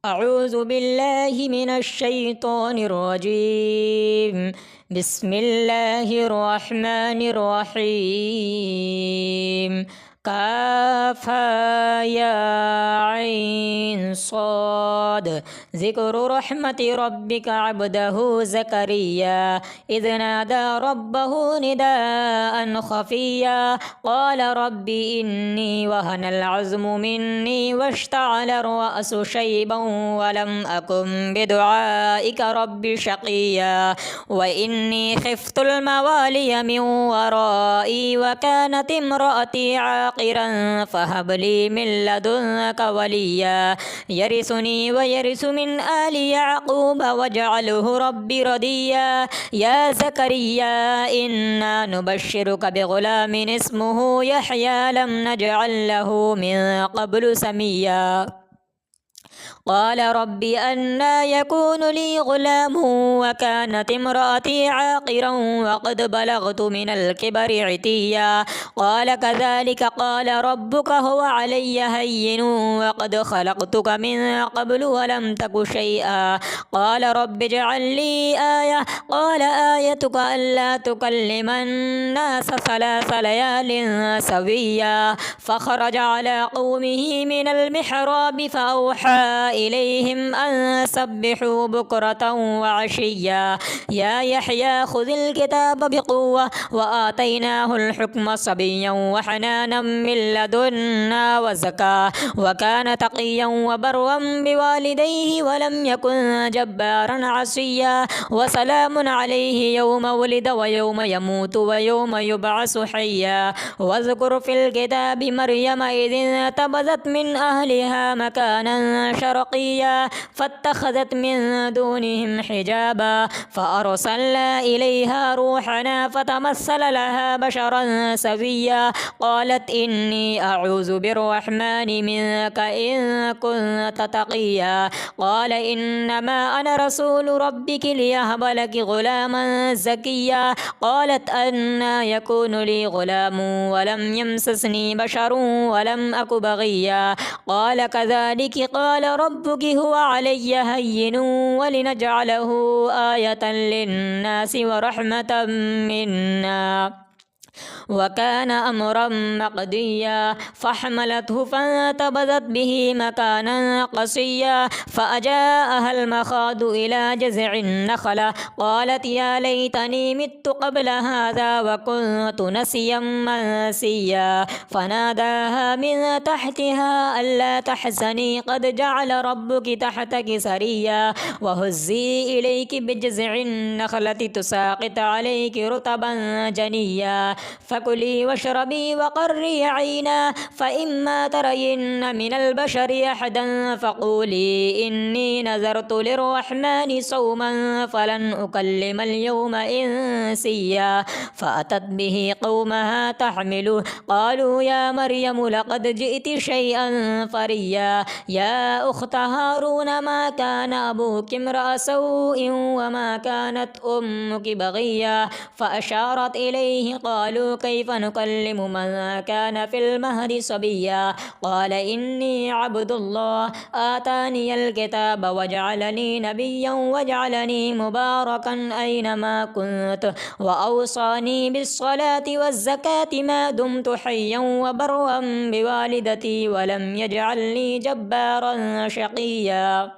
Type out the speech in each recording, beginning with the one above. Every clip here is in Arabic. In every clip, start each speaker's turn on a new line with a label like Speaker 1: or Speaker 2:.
Speaker 1: أعوذ بالله من الشيطان الرجيم. بسم الله الرحمن الرحيم. كافها يا عين صاد. ذكر رحمة ربك عبده زكريا إذ نادى ربه نداء خفيا قال رب إني وهن العظم مني واشتعل الرأس شيبا ولم أكن بدعائك رب شقيا وإني خفت الموالي من ورائي وكانت امرأتي عاقرا فهب لي من لدنك وليا يرثني ويرث من آل يعقوب واجعله ربي رضيا يا زكريا إنا نبشرك بغلام اسمه يحيى لم نجعل له من قبل سميا قال رب أنا يكون لي غلام وكانت امرأتي عاقرا وقد بلغت من الكبر عتيا قال كذلك قال ربك هو علي هين وقد خلقتك من قبل ولم تك شيئا قال رب اجعل لي آية قال آيتك ألا تكلم الناس 3 ليال سويا فخرج على قومه من المحراب فأوحى إليهم أن سبحوا بكرة وعشيا يا يحيى خذ الكتاب بقوة وآتيناه الحكم صبيا وحنانا من لدنا وزكاة وكان تقيا وبرا بوالديه ولم يكن جبارا عصيا وسلام عليه يوم ولد ويوم يموت ويوم يبعث حيا واذكر في الكتاب مريم إذ انتبذت من أهلها مكانا شرقيا فاتخذت من دونهم حجابا فأرسلنا إليها روحنا فتمثل لها بشرا سويا قالت إني أعوذ بالرحمن منك إن كنت تقيا قال إنما أنا رسول ربك ليهب لك غلاما زكيا قالت أنا يكون لي غلام ولم يمسسني بشر ولم أك بغيا قال كذلك قال ربك هو علي هين ولنجعله آية للناس ورحمة منا وكان أمرا مقضيا فحملته فانتبذت به مكانا قصيا فأجاءها المخاض إلى جذع النخلة قالت يا ليتني مت قبل هذا وكنت نسيا منسيا فناداها من تحتها ألا تحزني قد جعل ربك تحتك سريا وهزي إليك بجذع النخلة تساقط عليك رطبا جنيا فكلي واشربي وقري عينا فإما ترين من البشر أحدا فقولي إني نذرت للرحمن صوما فلن أكلم اليوم إنسيا فأتت به قومها تحمله قالوا يا مريم لقد جئت شيئا فريا يا أخت هارون ما كان أبوك امرأ سوء وما كانت أمك بغيا فأشارت إليه قالوا كيف نكلم من كان في المهد صبيا قال إني عبد الله آتاني الكتاب وجعلني نبيا وجعلني مباركا أينما كنت وأوصاني بالصلاة والزكاة ما دمت حيا وبرا بوالدتي ولم يجعلني جبارا شقيا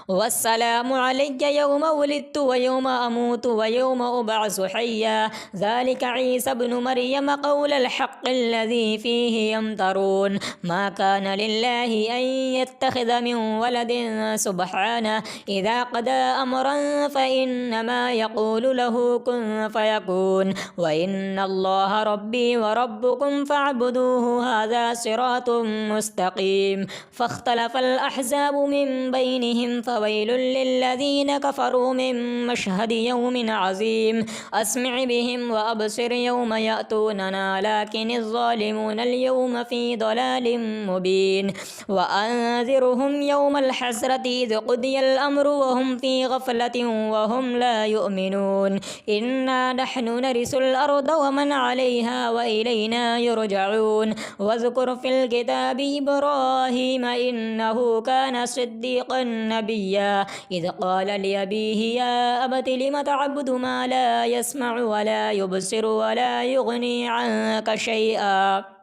Speaker 1: والسلام علي يوم ولدت ويوم أموت ويوم أبعث حيا ذلك عيسى ابن مريم قول الحق الذي فيه يمترون ما كان لله أن يتخذ من ولد سبحانه إذا قضى أمرا فإنما يقول له كن فيكون وإن الله ربي وربكم فاعبدوه هذا صراط مستقيم فاختلف الأحزاب من بينهم فويل للذين كفروا من مشهد يوم عظيم أسمع بهم وأبصر يوم يأتوننا لكن الظالمون اليوم في ضلال مبين وأنذرهم يوم الحسرة إذ قضي الأمر وهم في غفلة وهم لا يؤمنون إنا نحن نرث الأرض ومن عليها وإلينا يرجعون واذكر في الكتاب إبراهيم إنه كان صديقا نبيا إذ قال لأبيه يا أبت لم تعبد ما لا يسمع ولا يبصر ولا يغني عنك شيئا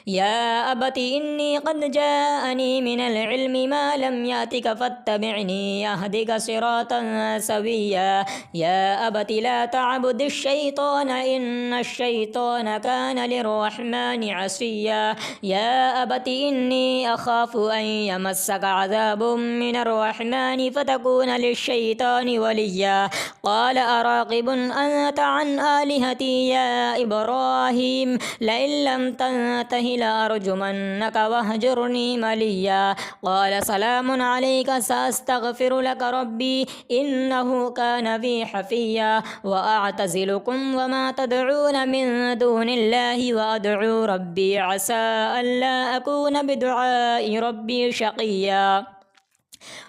Speaker 1: يا أبت إني قد جاءني من العلم ما لم يأتك فاتبعني أهدك صراطا سويا يا أبت لا تعبد الشيطان إن الشيطان كان للرحمن عصيا يا أبت إني أخاف أن يمسك عذاب من الرحمن فتكون للشيطان وليا قال أراغب أنت عن آلهتي يا إبراهيم لئن لم تنته لأرجمنك واهجرني مليا قال سلام عليك سأستغفر لك ربي إنه كان بي حفيا وأعتزلكم وما تدعون من دون الله وأدعو ربي عسى ألا أكون بدعاء ربي شقيا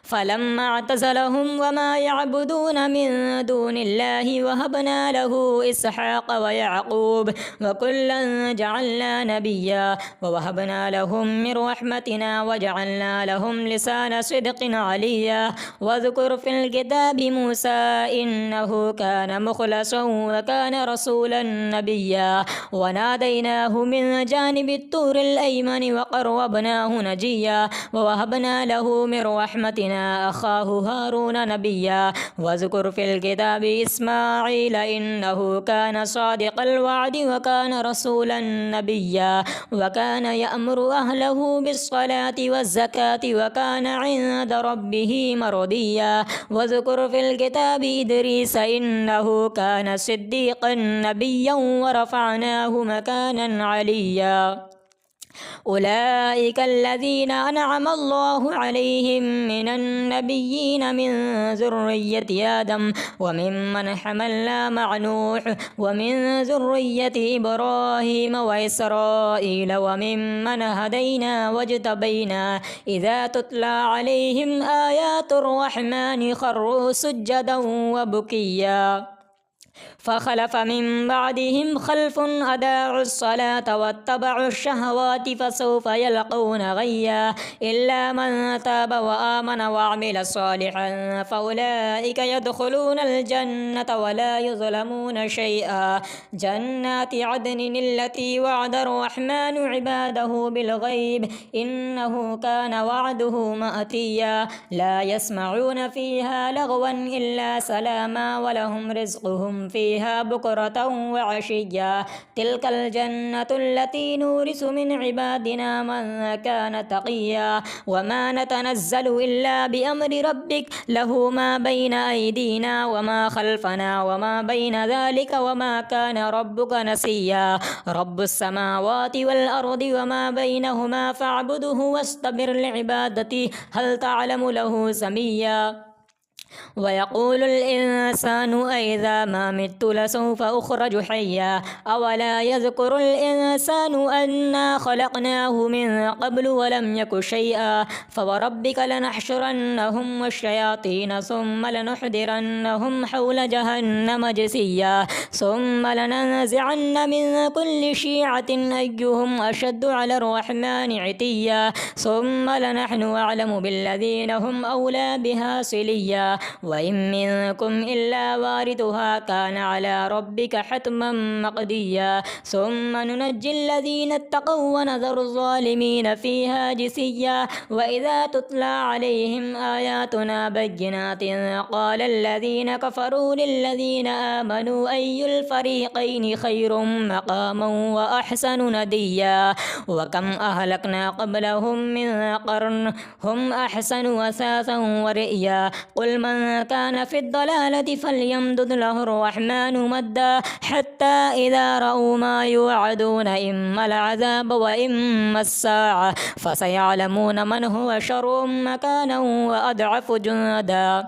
Speaker 1: فلما اعتزلهم وما يعبدون من دون الله وهبنا له إسحاق ويعقوب وكلا جعلنا نبيا ووهبنا لهم من رحمتنا وجعلنا لهم لسان صدق عليا واذكر في الكتاب موسى إنه كان مخلصا وكان رسولا نبيا وناديناه من جانب الطور الأيمن وقربناه نجيا ووهبنا له من رحمتنا أخاه هارون نبيا واذكر في الكتاب إسماعيل إنه كان صادق الوعد وكان رسولا نبيا وكان يأمر أهله بالصلاة والزكاة وكان عند ربه مرضيا واذكر في الكتاب إدريس إنه كان صديقا نبيا ورفعناه مكانا عليا أولئك الذين أنعم الله عليهم من النبيين من ذرية آدم وممن حملنا مع نوح ومن ذرية إبراهيم وإسرائيل وممن هدينا واجتبينا إذا تتلى عليهم آيات الرحمن خروا سجدا وبكيا فخلف من بعدهم خلف أضاعوا الصلاة واتبعوا الشهوات فسوف يلقون غيا إلا من تاب وآمن وعمل صالحا فأولئك يدخلون الجنة ولا يظلمون شيئا جنات عدن التي وعد الرحمن عباده بالغيب إنه كان وعده مأتيا لا يسمعون فيها لغوا إلا سلاما ولهم رزقهم فيها بكرة وعشيا تلك الجنة التي نورث من عبادنا من كان تقيا وما نتنزل إلا بأمر ربك له ما بين أيدينا وما خلفنا وما بين ذلك وما كان ربك نسيا رب السماوات والأرض وما بينهما فاعبده واصطبر لعبادته هل تعلم له سميا ويقول الإنسان أإذا ما مت لسوف أخرج حيا أولا يذكر الإنسان أنا خلقناه من قبل ولم يك شيئا فوربك لنحشرنهم والشياطين ثم لنحضرنهم حول جهنم جثيا ثم لننزعن من كل شيعة أيهم أشد على الرحمن عتيا ثم لنحن أعلم بالذين هم أولى بها صليا وإن منكم إلا واردها كان على ربك حتما مقضيا ثم ننجي الذين اتقوا ونذر الظالمين فيها جثيا وإذا تتلى عليهم آياتنا بينات قال الذين كفروا للذين آمنوا أي الفريقين خير مقاما وأحسن نديا وكم أهلكنا قبلهم من قرن هم أحسن أثاثا ورئيا قل من كان في الضلالة فليمدد له الرحمن مدا حتى إذا رأوا ما يوعدون إما العذاب وإما الساعة فسيعلمون من هو شر مكانا وأضعف جندا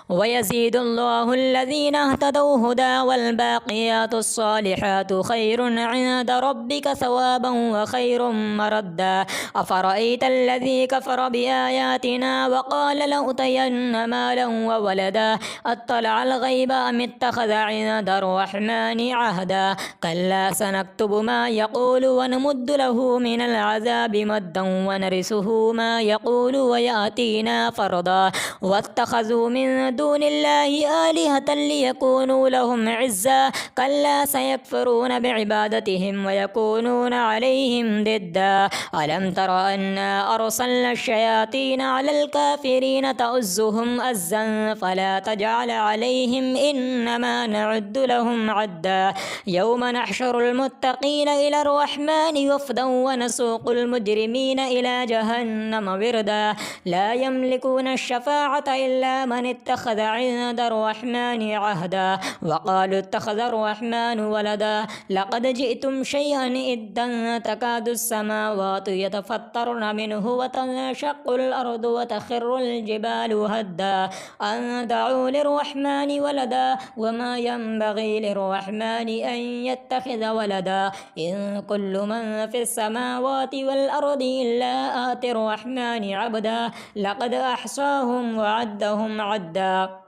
Speaker 1: ويزيد الله الذين اهتدوا هدى والباقيات الصالحات خير عند ربك ثوابا وخير مردا أفرأيت الذي كفر بآياتنا وقال لأوتين مالا وولدا أطلع الغيب أم اتخذ عند الرحمن عهدا كلا سنكتب ما يقول ونمد له من العذاب مدا ونرثه ما يقول ويأتينا فردا واتخذوا من دون الله آلهة ليكونوا لهم عزا كلا سيكفرون بعبادتهم ويكونون عليهم ضدا ألم تر أنا أرسلنا الشياطين على الكافرين تؤزهم أزا فلا تجعل عليهم إنما نعد لهم عدا يوم نحشر المتقين إلى الرحمن وفدا ونسوق المجرمين إلى جهنم وردا لا يملكون الشفاعة إلا من اتخذ عند الرحمن عهدا وقالوا اتخذ الرحمن ولدا لقد جئتم شيئا إدا تكاد السماوات يتفطرن منه وتنشق الأرض وتخر الجبال هدا أن دعوا للرحمن ولدا وما ينبغي للرحمن أن يتخذ ولدا إن كل من في السماوات والأرض إلا آتي الرحمن عبدا لقد أحصاهم وعدهم عدا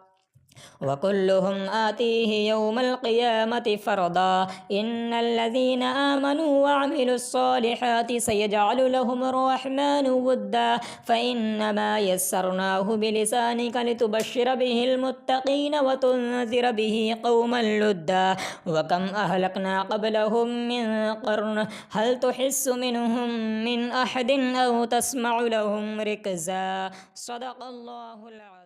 Speaker 1: وكلهم آتيه يوم القيامة فردا إن الذين آمنوا وعملوا الصالحات سيجعل لهم الرحمن ودا فإنما يسرناه بلسانك لتبشر به المتقين وتنذر به قوما لدا وكم أهلكنا قبلهم من قرن هل تحس منهم من أحد أو تسمع لهم ركزا صدق الله العظيم.